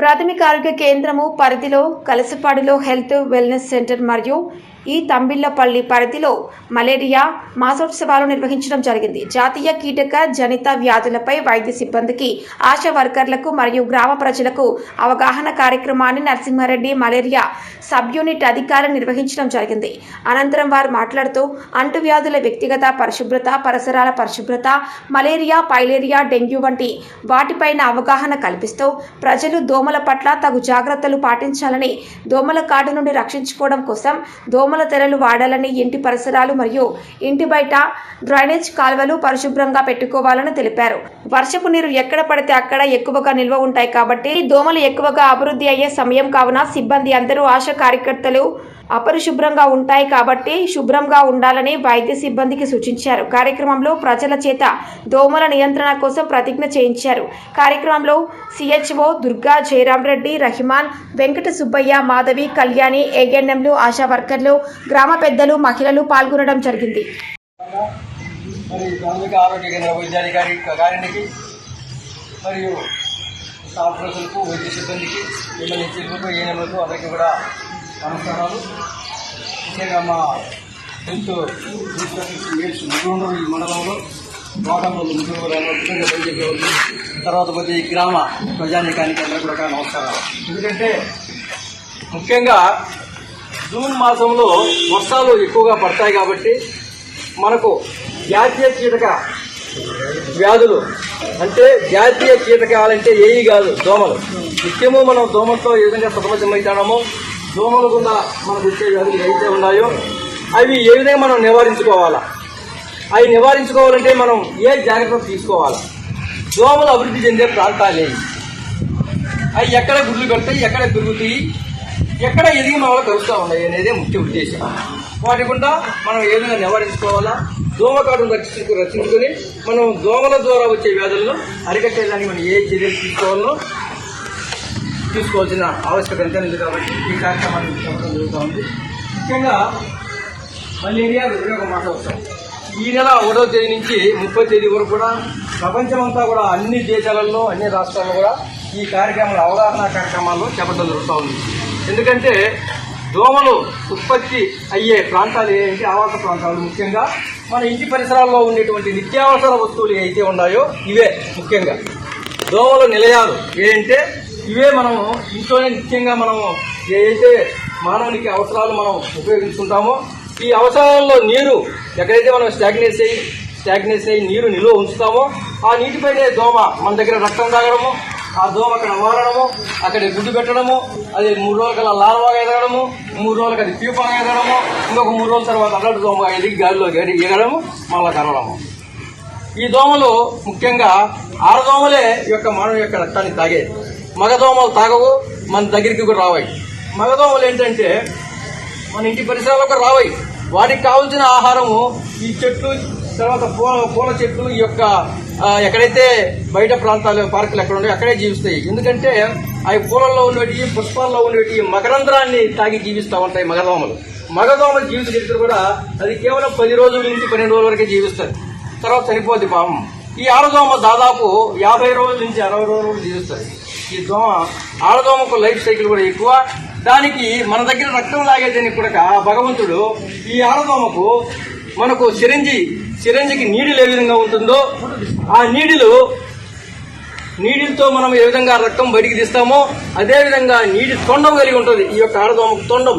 ప్రాథమిక ఆరోగ్య కేంద్రము పరిధిలో కలసపాడులో హెల్త్ వెల్నెస్ సెంటర్ మరియు ఈ తంబిళ్లపల్లి పరిధిలో మలేరియా మాసోత్సవాలు నిర్వహించడం జరిగింది. జాతీయ కీటక జనిత వ్యాధులపై వైద్య సిబ్బందికి, ఆశా వర్కర్లకు మరియు గ్రామ ప్రజలకు అవగాహన కార్యక్రమాన్ని నరసింహారెడ్డి మలేరియా సబ్ యూనిట్ అధికారి నిర్వహించడం జరిగింది. అనంతరం వారు మాట్లాడుతూ అంటువ్యాధుల వ్యక్తిగత పరిశుభ్రత, పరిసరాల పరిశుభ్రత, మలేరియా, పైలేరియా, డెంగ్యూ వంటి వాటిపైన అవగాహన కల్పిస్తూ ప్రజలు దోమల పట్ల తగు జాగ్రత్తలు పాటించాలని, దోమల కాటు నుండి రక్షించుకోవడం కోసం దోమల తెరలు వాడాలని, ఇంటి పరిసరాలు మరియు ఇంటి బయట డ్రైనేజ్ కాలువలు పరిశుభ్రంగా పెట్టుకోవాలని తెలిపారు. వర్షపు నీరు ఎక్కడ పడితే అక్కడ ఎక్కువగా నిల్వ ఉంటాయి కాబట్టి దోమలు ఎక్కువగా అభివృద్ధి అయ్యే సమయం కావున సిబ్బంది అందరూ, ఆశా కార్యకర్తలు అపరిశుభ్రంగా ఉంటాయి కాబట్టి శుభ్రంగా ఉండాలని వైద్య సిబ్బందికి సూచించారు. కార్యక్రమంలో ప్రజల చేత దోమల నియంత్రణ కోసం ప్రతిజ్ఞ చేయించారు. కార్యక్రమంలో సిహెచ్ఓ దుర్గా, జయరాం రెడ్డి, రహిమాన్, వెంకట సుబ్బయ్య, మాధవి, కళ్యాణి, ఏఎన్ఎంలు, ఆశా వర్కర్లు, గ్రామ పెద్దలు, మహిళలు పాల్గొనడం జరిగింది. ప్రాథమిక ఆరోగ్య కేంద్ర వైద్యాధికారి గారికి మరియు స్టాఫ్ ప్రజలకు, వైద్య సిబ్బందికి, ఎమ్మెల్యేలకు, ఏఎన్ఎంలకు అందరికీ కూడా నమస్కారాలు. ముఖ్యంగా మా హెల్త్ ముగ్గురు మండలంలో వాటంలో ముగ్గురు తర్వాత ప్రతి గ్రామ ప్రజానీకానికి అందరూ కూడా నమస్కారాలు. ఎందుకంటే ముఖ్యంగా జూన్ మాసంలో వర్షాలు ఎక్కువగా పడతాయి కాబట్టి మనకు జాతీయ కీటక వ్యాధులు అంటే జాతీయ కీటకాలంటే ఏవి కాదు, దోమలు. నిత్యము మనం దోమలతో ఏ విధంగా సతమతమవుతామో, దోమల గుండా మనకు వచ్చే వ్యాధులు ఏవైతే ఉన్నాయో అవి ఏ విధంగా మనం నివారించుకోవాలా, అవి నివారించుకోవాలంటే మనం ఏ జాగ్రత్తలు తీసుకోవాలా, దోమలు అభివృద్ధి చెందే ప్రాంతాలు ఏవి, అవి ఎక్కడ గుడ్లు పెడతాయి, ఎక్కడ పెరుగుతాయి, ఎక్కడ ఎదిగి మనలో కలుస్తూ ఉన్నాయి అనేది ముఖ్య ఉద్దేశం. వాటి గుండా మనం ఏ విధంగా నివారించుకోవాలా, దోమకాటును రక్షించుకొని మనం దోమల ద్వారా వచ్చే వ్యాధులను అరికట్టేదానికి మనం ఏ చర్యలు తీసుకోవాల్సిన ఆవశ్యకత ఎంత ఉంది కాబట్టి ఈ కార్యక్రమాన్ని చెప్పడం జరుగుతూ ఉంది. ముఖ్యంగా మలేరియా వినియోగ మాసోత్సవం ఈ నెల 1వ తేదీ నుంచి 30వ తేదీ వరకు కూడా ప్రపంచమంతా కూడా అన్ని దేశాలలో, అన్ని రాష్ట్రాల్లో కూడా ఈ కార్యక్రమాలు, అవగాహన కార్యక్రమాల్లో చెప్పడం జరుగుతూ ఉంది. ఎందుకంటే దోమలు ఉత్పత్తి అయ్యే ప్రాంతాలు ఏంటి, ఆవాస ప్రాంతాలు, ముఖ్యంగా మన ఇంటి పరిసరాల్లో ఉండేటువంటి నిత్యావసర వస్తువులు ఏవైతే ఉన్నాయో ఇవే ముఖ్యంగా దోమల నిలయాలు. ఏంటంటే ఇవే మనము ఇంట్లోనే నిత్యంగా మనము ఏదైతే మానవునికి అవసరాలు మనం ఉపయోగించుకుంటామో ఈ అవసరాలలో నీరు ఎక్కడైతే మనం స్టాగ్నేస్ అయ్యి నీరు నిల్వ ఉంచుతామో ఆ నీటిపైనే దోమ మన దగ్గర రక్తం తాగడము, ఆ దోమ అక్కడ వారడము, అక్కడ గుడ్డు పెట్టడము, అది 3 రోజుల లార్వాగా ఎదగడము, 3 రోజులకు అది ప్యూపాగా ఎదగడము, ఇంకొక 3 రోజుల తర్వాత అల్లటి దోమ ఎదిగి గాలిలో ఎగడము, మళ్ళా కరవడము. ఈ దోమలు ముఖ్యంగా ఆడదోమలే మానవ యొక్క రక్తాన్ని తాగేది. మగదోమలు తాగవు, మన దగ్గరికి కూడా రావాయి. మగదోమలు ఏంటంటే మన ఇంటి పరిసరాలకు రావాయి. వాటికి కావాల్సిన ఆహారము ఈ చెట్లు, తర్వాత పూల చెట్లు, ఈ యొక్క ఎక్కడైతే బయట ప్రాంతాలు, పార్కులు ఎక్కడ ఉన్నాయో అక్కడే జీవిస్తాయి. ఎందుకంటే అవి పూలల్లో ఉండేవి, పుష్పాల్లో ఉండేవి మకరంధ్రాన్ని తాగి జీవిస్తూ ఉంటాయి మగదోమలు. మగదోమల జీవిత చరిత్ర కూడా అది కేవలం 10 రోజుల నుంచి 12 రోజుల వరకే జీవిస్తుంది, తర్వాత చనిపోద్ది పాపం. ఈ ఆడదోమ దాదాపు 50 రోజుల నుంచి 60 రోజులు జీవిస్తుంది. ఈ దోమ ఆడదోమకు లైఫ్ సైకిల్ కూడా ఎక్కువ. దానికి మన దగ్గర రక్తం లాగేదానికి కూడా భగవంతుడు ఈ ఆడదోమకు మనకు సిరంజికి నీడిలు ఏ విధంగా ఉంటుందో ఆ నీడిలతో మనం ఏ విధంగా రక్తం బయటికి తీస్తామో అదేవిధంగా నీటి తొండం కలిగి ఉంటుంది. ఈ యొక్క ఆడదోమకు తొండం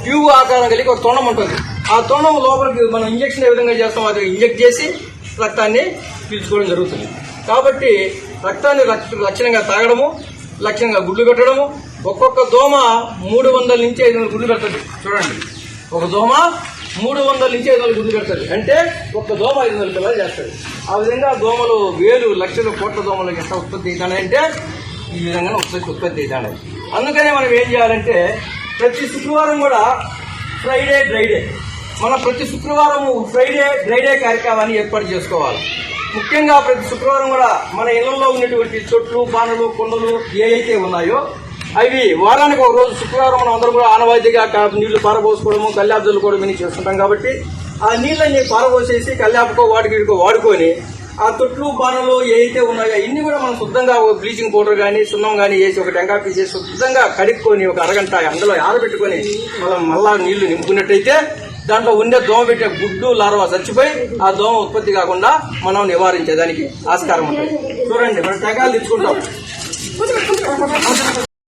ట్యూబ్ ఆకారం కలిగి ఒక తొండం ఉంటుంది. ఆ తొండం లోపలికి మనం ఇంజక్షన్ ఏ విధంగా చేస్తామో అది ఇంజెక్ట్ చేసి రక్తాన్ని పీల్చుకోవడం జరుగుతుంది. కాబట్టి రక్తాన్ని లక్షణంగా తాగడము, లక్షణంగా గుడ్లు పెట్టడము. ఒక్కొక్క దోమ 300 నుంచి 500 గుడ్లు పెడుతుంది. చూడండి, ఒక దోమ 300 నుంచి 500 గుడ్లు పెడుతుంది. అంటే ఒక్క దోమ 500 పిల్లలు చేస్తుంది. ఆ విధంగా దోమలు వేలు లక్షల కోట్ల దోమలు ఎంత ఉత్పత్తి అవుతాయంటే ఈ విధంగా ఉత్పత్తి అవుతాయి. అందుకనే మనం ఏం చేయాలంటే ప్రతి శుక్రవారం కూడా ఫ్రైడే డ్రైడే, మనం ప్రతి శుక్రవారం ఫ్రైడే డ్రైడే కార్యక్రమాన్ని ఏర్పాటు చేసుకోవాలి. ముఖ్యంగా ప్రతి శుక్రవారం కూడా మన ఇళ్లలో ఉన్నటువంటి చెట్లు, పానలు, కొండలు ఏవైతే ఉన్నాయో అవి వారానికి ఒక రోజు శుక్రవారం మనం అందరూ కూడా ఆనవాయితీగా నీళ్లు పారబోసుకోవడము, కల్లాపు చల్లుకోవడం ఇన్ని చేస్తుంటాం. కాబట్టి ఆ నీళ్ళని పారబోసేసి కల్లాపుకో వాటికో వాడుకొని ఆ తొట్లు బాణలు ఏవైతే ఉన్నాయో ఇన్ని కూడా మనం శుద్ధంగా బ్లీచింగ్ పౌడర్ కానీ సున్నం కానీ వేసి ఒక టెంకాయ పీసేసి శుద్ధంగా కడుక్కొని ఒక అరగంట అందులో ఆరబెట్టుకొని మనం మళ్ళా నీళ్లు నింపుకున్నట్టయితే దాంట్లో ఉండే దోమ పెట్టే గుడ్డు లార్వా చచ్చిపోయి ఆ దోమ ఉత్పత్తి కాకుండా మనం నివారించేదానికి ఆస్కారం ఉంటుంది. చూడండి మనం టెంకాయలు తెచ్చుకుంటాం.